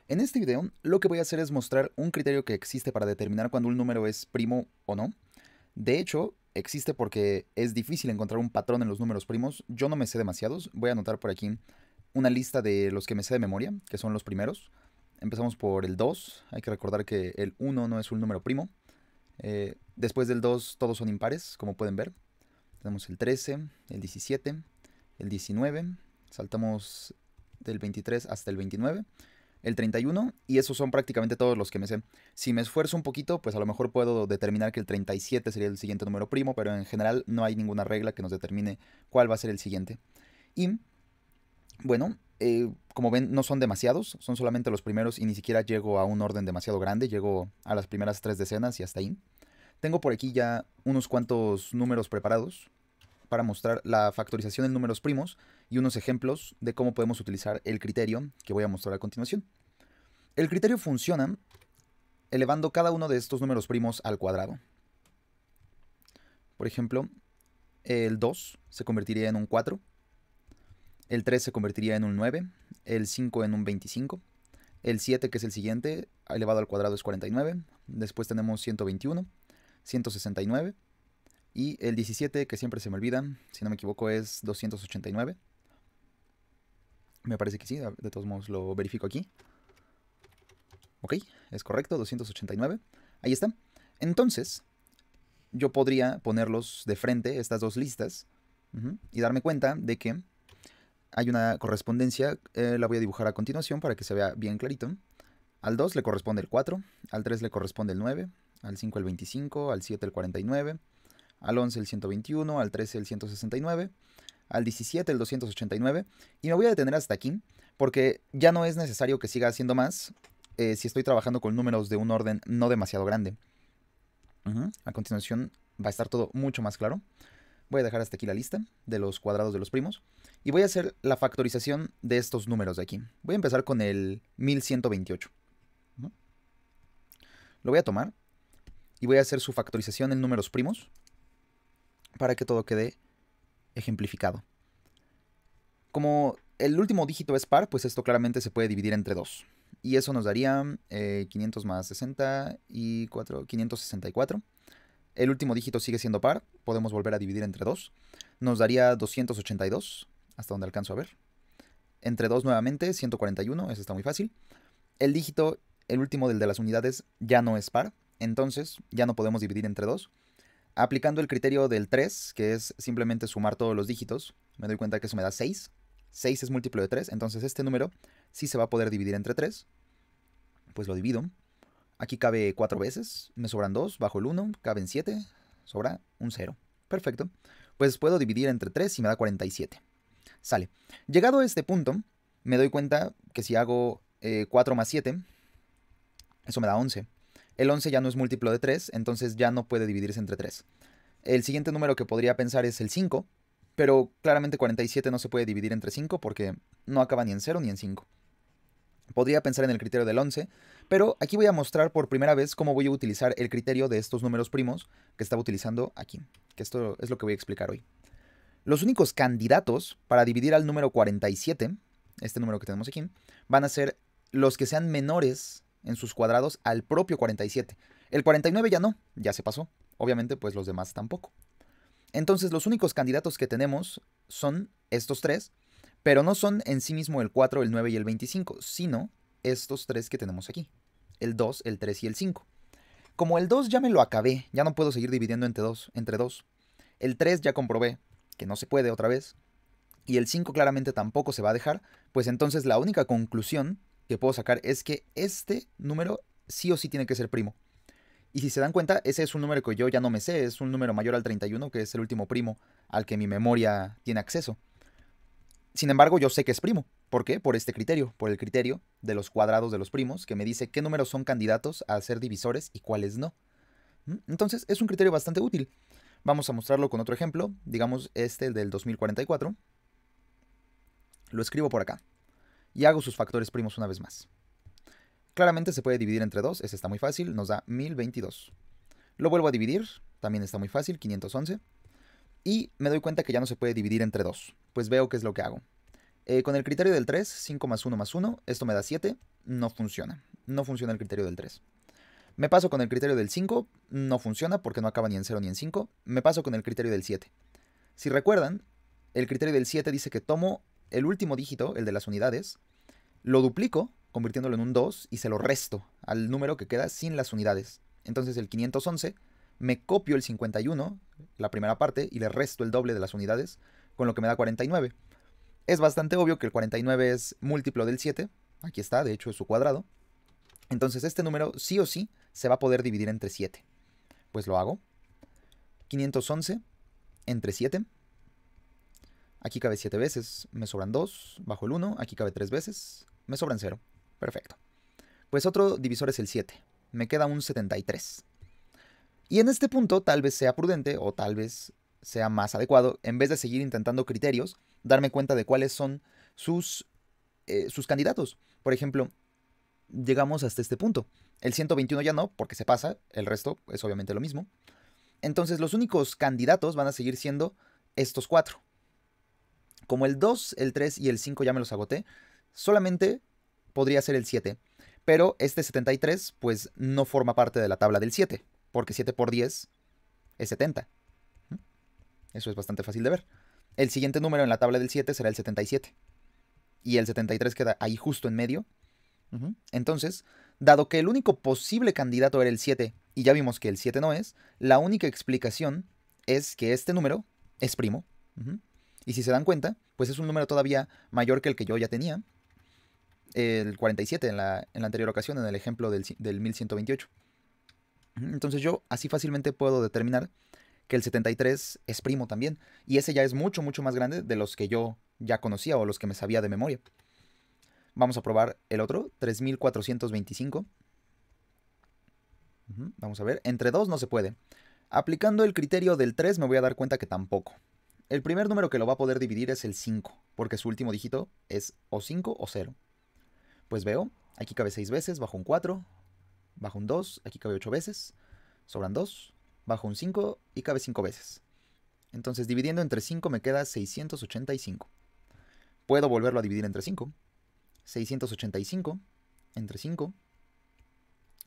En este video lo que voy a hacer es mostrar un criterio que existe para determinar cuando un número es primo o no. De hecho, existe porque es difícil encontrar un patrón en los números primos. Yo no me sé demasiados. Voy a anotar por aquí una lista de los que me sé de memoria, que son los primeros. Empezamos por el 2. Hay que recordar que el 1 no es un número primo. Después del 2 todos son impares, como pueden ver. Tenemos el 13, el 17, el 19. Saltamos del 23 hasta el 29. El 31, y esos son prácticamente todos los que me sé. Si me esfuerzo un poquito, pues a lo mejor puedo determinar que el 37 sería el siguiente número primo, pero en general no hay ninguna regla que nos determine cuál va a ser el siguiente. Y bueno, como ven, no son demasiados, son solamente los primeros y ni siquiera llego a un orden demasiado grande, llego a las primeras 3 decenas y hasta ahí. Tengo por aquí ya unos cuantos números preparados para mostrar la factorización en números primos y unos ejemplos de cómo podemos utilizar el criterio que voy a mostrar a continuación. El criterio funciona elevando cada uno de estos números primos al cuadrado. Por ejemplo, el 2 se convertiría en un 4, el 3 se convertiría en un 9, el 5 en un 25, el 7, que es el siguiente, elevado al cuadrado es 49, después tenemos 121, 169, y el 17, que siempre se me olvida, si no me equivoco, es 289. Me parece que sí, de todos modos lo verifico aquí. Ok, es correcto, 289. Ahí está. Entonces, yo podría ponerlos de frente, estas dos listas, y darme cuenta de que hay una correspondencia. La voy a dibujar a continuación para que se vea bien clarito. Al 2 le corresponde el 4, al 3 le corresponde el 9, al 5 el 25, al 7 el 49, al 11 el 121, al 13 el 169, al 17 el 289, y me voy a detener hasta aquí, porque ya no es necesario que siga haciendo más si estoy trabajando con números de un orden no demasiado grande. A continuación va a estar todo mucho más claro. Voy a dejar hasta aquí la lista de los cuadrados de los primos y voy a hacer la factorización de estos números de aquí. Voy a empezar con el 1128. Lo voy a tomar y voy a hacer su factorización en números primos para que todo quede ejemplificado. Como el último dígito es par, pues esto claramente se puede dividir entre 2. Y eso nos daría 500 más 60 y 4, 564. El último dígito sigue siendo par, podemos volver a dividir entre 2. Nos daría 282, hasta donde alcanzo a ver. Entre 2 nuevamente, 141, eso está muy fácil. El dígito, el último del de las unidades, ya no es par, entonces ya no podemos dividir entre 2. Aplicando el criterio del 3, que es simplemente sumar todos los dígitos, me doy cuenta que eso me da 6. 6 es múltiplo de 3, entonces este número sí se va a poder dividir entre 3. Pues lo divido. Aquí cabe 4 veces, me sobran 2, bajo el 1, caben 7, sobra un 0. Perfecto. Pues puedo dividir entre 3 y me da 47. Sale. Llegado a este punto, me doy cuenta que si hago 4 más 7, eso me da 11. El 11 ya no es múltiplo de 3, entonces ya no puede dividirse entre 3. El siguiente número que podría pensar es el 5, pero claramente 47 no se puede dividir entre 5 porque no acaba ni en 0 ni en 5. Podría pensar en el criterio del 11, pero aquí voy a mostrar por primera vez cómo voy a utilizar el criterio de estos números primos que estaba utilizando aquí, que esto es lo que voy a explicar hoy. Los únicos candidatos para dividir al número 47, este número que tenemos aquí, van a ser los que sean menores en sus cuadrados al propio 47. El 49 ya no, ya se pasó. Obviamente, pues los demás tampoco. Entonces, los únicos candidatos que tenemos son estos tres, pero no son en sí mismo el 4, el 9 y el 25, sino estos tres que tenemos aquí, el 2, el 3 y el 5. Como el 2 ya me lo acabé, ya no puedo seguir dividiendo entre 2. El 3 ya comprobé que no se puede otra vez, y el 5 claramente tampoco se va a dejar, pues entonces la única conclusión que puedo sacar es que este número sí o sí tiene que ser primo. Y si se dan cuenta, ese es un número que yo ya no me sé, es un número mayor al 31, que es el último primo al que mi memoria tiene acceso. Sin embargo, yo sé que es primo. ¿Por qué? Por este criterio, por el criterio de los cuadrados de los primos, que me dice qué números son candidatos a ser divisores y cuáles no. Entonces, es un criterio bastante útil. Vamos a mostrarlo con otro ejemplo, digamos este, el del 2044. Lo escribo por acá y hago sus factores primos una vez más. Claramente se puede dividir entre 2, ese está muy fácil, nos da 1022. Lo vuelvo a dividir, también está muy fácil, 511. Y me doy cuenta que ya no se puede dividir entre 2, pues veo qué es lo que hago. Con el criterio del 3, 5 más 1 más 1, esto me da 7. no funciona. No funciona el criterio del 3. Me paso con el criterio del 5, no funciona porque no acaba ni en 0 ni en 5. Me paso con el criterio del 7. Si recuerdan, el criterio del 7 dice que tomo el último dígito, el de las unidades, lo duplico, convirtiéndolo en un 2, y se lo resto al número que queda sin las unidades. Entonces el 511, me copio el 51, la primera parte, y le resto el doble de las unidades, con lo que me da 49. Es bastante obvio que el 49 es múltiplo del 7. Aquí está, de hecho es su cuadrado. Entonces este número sí o sí se va a poder dividir entre 7. Pues lo hago. 511 entre 7. Aquí cabe 7 veces, me sobran 2, bajo el 1. Aquí cabe 3 veces, me sobran 0. Perfecto. Pues otro divisor es el 7. Me queda un 73. Y en este punto tal vez sea prudente o tal vez sea más adecuado, en vez de seguir intentando criterios, darme cuenta de cuáles son sus candidatos. Por ejemplo, llegamos hasta este punto. El 121 ya no, porque se pasa, el resto es obviamente lo mismo. Entonces los únicos candidatos van a seguir siendo estos 4. Como el 2, el 3 y el 5 ya me los agoté, solamente podría ser el 7. Pero este 73 pues no forma parte de la tabla del 7, porque 7 por 10 es 70. Eso es bastante fácil de ver. El siguiente número en la tabla del 7 será el 77. Y el 73 queda ahí justo en medio. Entonces, dado que el único posible candidato era el 7, y ya vimos que el 7 no es, la única explicación es que este número es primo. Y si se dan cuenta, pues es un número todavía mayor que el que yo ya tenía, el 47 en la anterior ocasión, en el ejemplo del 1128. Entonces yo así fácilmente puedo determinar que el 73 es primo también, y ese ya es mucho, mucho más grande de los que yo ya conocía o los que me sabía de memoria. Vamos a probar el otro, 3425. Vamos a ver, entre 2 no se puede. Aplicando el criterio del 3 me voy a dar cuenta que tampoco. El primer número que lo va a poder dividir es el 5, porque su último dígito es o 5 o 0. Pues veo, aquí cabe 6 veces, bajo un 4, bajo un 2, aquí cabe 8 veces, sobran 2, bajo un 5 y cabe 5 veces. Entonces dividiendo entre 5 me queda 685. Puedo volverlo a dividir entre 5. 685 entre 5.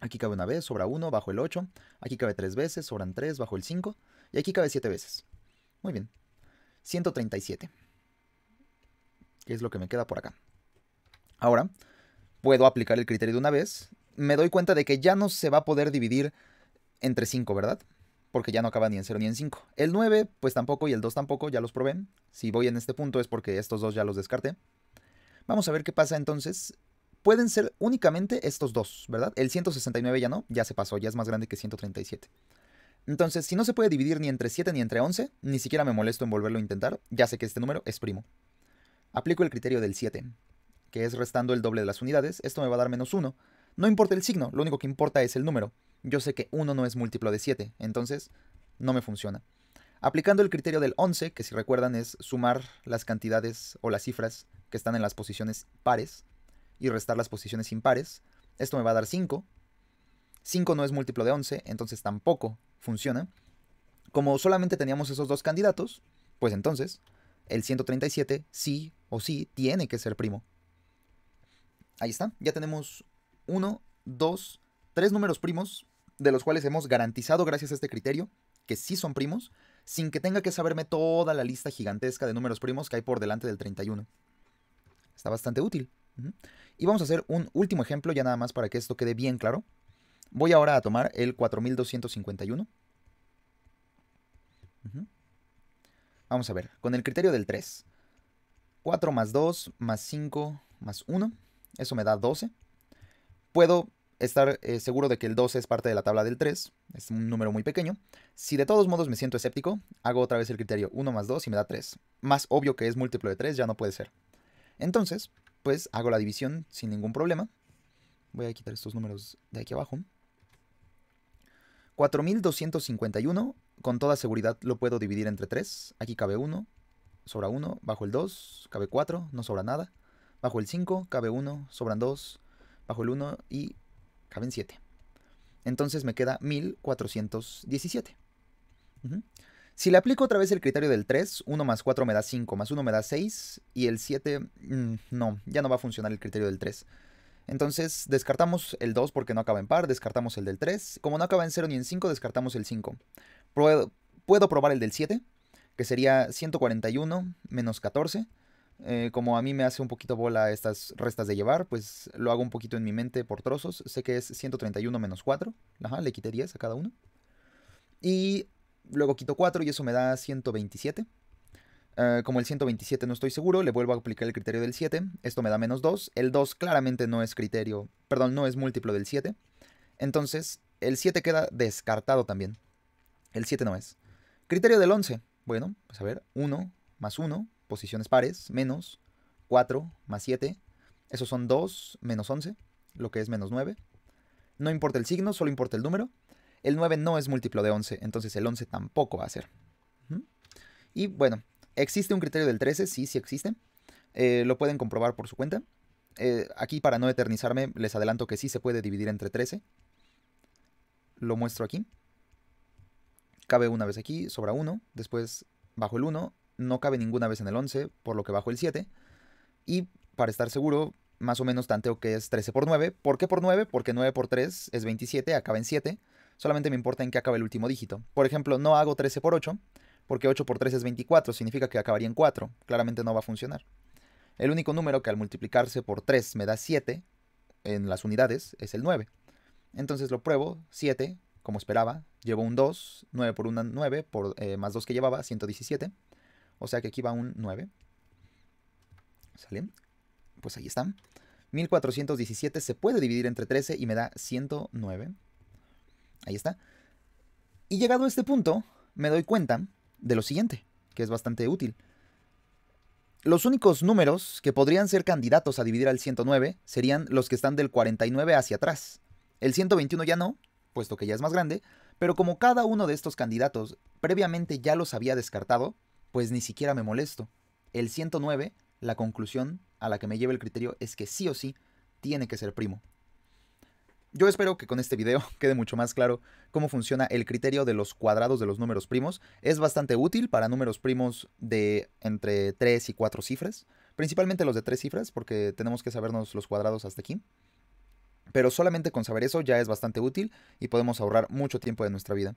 Aquí cabe una vez, sobra 1, bajo el 8. Aquí cabe 3 veces, sobran 3, bajo el 5. Y aquí cabe 7 veces. Muy bien. 137. Que es lo que me queda por acá. Ahora, puedo aplicar el criterio de una vez. Me doy cuenta de que ya no se va a poder dividir entre 5, ¿verdad? Porque ya no acaba ni en 0 ni en 5. El 9, pues tampoco, y el 2 tampoco, ya los probé. Si voy en este punto es porque estos dos ya los descarté. Vamos a ver qué pasa entonces. Pueden ser únicamente estos dos, ¿verdad? El 169 ya no, ya se pasó, ya es más grande que 137. Entonces, si no se puede dividir ni entre 7 ni entre 11, ni siquiera me molesto en volverlo a intentar, ya sé que este número es primo. Aplico el criterio del 7, que es restando el doble de las unidades. Esto me va a dar menos 1. No importa el signo, lo único que importa es el número. Yo sé que 1 no es múltiplo de 7, entonces no me funciona. Aplicando el criterio del 11, que si recuerdan es sumar las cantidades o las cifras que están en las posiciones pares y restar las posiciones impares, esto me va a dar 5. 5 no es múltiplo de 11, entonces tampoco funciona. Como solamente teníamos esos dos candidatos, pues entonces el 137 sí o sí tiene que ser primo. Ahí está, ya tenemos 1, 2, 3 números primos, de los cuales hemos garantizado gracias a este criterio que sí son primos, sin que tenga que saberme toda la lista gigantesca de números primos que hay por delante del 31. Está bastante útil. Y vamos a hacer un último ejemplo ya nada más para que esto quede bien claro. Voy ahora a tomar el 4251. Vamos a ver, con el criterio del 3. 4 más 2 más 5 más 1. Eso me da 12. Puedo estar seguro de que el 12 es parte de la tabla del 3. Es un número muy pequeño. Si de todos modos me siento escéptico, hago otra vez el criterio 1 más 2 y me da 3. Más obvio que es múltiplo de 3 ya no puede ser. Entonces, pues hago la división sin ningún problema. Voy a quitar estos números de aquí abajo. 4251, con toda seguridad lo puedo dividir entre 3. Aquí cabe 1, sobra 1. Bajo el 2, cabe 4, no sobra nada. Bajo el 5, cabe 1, sobran 2. Bajo el 1 y caben 7. Entonces me queda 1417. Si le aplico otra vez el criterio del 3, 1 más 4 me da 5, más 1 me da 6, y el 7, no, ya no va a funcionar el criterio del 3. Entonces descartamos el 2 porque no acaba en par, descartamos el del 3. Como no acaba en 0 ni en 5, descartamos el 5. Puedo probar el del 7, que sería 141 menos 14. Como a mí me hace un poquito bola estas restas de llevar, pues lo hago un poquito en mi mente por trozos. Sé que es 131 menos 4. Ajá, le quité 10 a cada uno. Y luego quito 4 y eso me da 127. Como el 127 no estoy seguro, le vuelvo a aplicar el criterio del 7. Esto me da menos 2. El 2 claramente no es criterio, perdón, no es múltiplo del 7. Entonces, el 7 queda descartado también. El 7 no es. Criterio del 11. Bueno, pues a ver, 1 más 1, posiciones pares, menos 4 más 7. Esos son 2 menos 11, lo que es menos 9. No importa el signo, solo importa el número. El 9 no es múltiplo de 11, entonces el 11 tampoco va a ser. Y bueno, ¿existe un criterio del 13? Sí, sí existe. Lo pueden comprobar por su cuenta. Aquí, para no eternizarme, les adelanto que sí se puede dividir entre 13. Lo muestro aquí. Cabe una vez aquí, sobra 1. Después bajo el 1. No cabe ninguna vez en el 11, por lo que bajo el 7. Y para estar seguro, más o menos tanteo que es 13 por 9. ¿Por qué por 9? Porque 9 por 3 es 27, acaba en 7. Solamente me importa en qué acaba el último dígito. Por ejemplo, no hago 13 por 8, porque 8 por 3 es 24, significa que acabaría en 4. Claramente no va a funcionar. El único número que al multiplicarse por 3 me da 7 en las unidades es el 9. Entonces lo pruebo, 7, como esperaba, llevo un 2, 9 por 1, 9, más 2 que llevaba, 117. O sea que aquí va un 9. ¿Sale? Pues ahí está. 1417 se puede dividir entre 13 y me da 109. Ahí está. Y llegado a este punto, me doy cuenta de lo siguiente, que es bastante útil. Los únicos números que podrían ser candidatos a dividir al 109 serían los que están del 49 hacia atrás. El 121 ya no, puesto que ya es más grande, pero como cada uno de estos candidatos previamente ya los había descartado, pues ni siquiera me molesto. El 109, la conclusión a la que me lleva el criterio es que sí o sí tiene que ser primo. Yo espero que con este video quede mucho más claro cómo funciona el criterio de los cuadrados de los números primos. Es bastante útil para números primos de entre 3 y 4 cifras, principalmente los de 3 cifras, porque tenemos que sabernos los cuadrados hasta aquí. Pero solamente con saber eso ya es bastante útil y podemos ahorrar mucho tiempo de nuestra vida.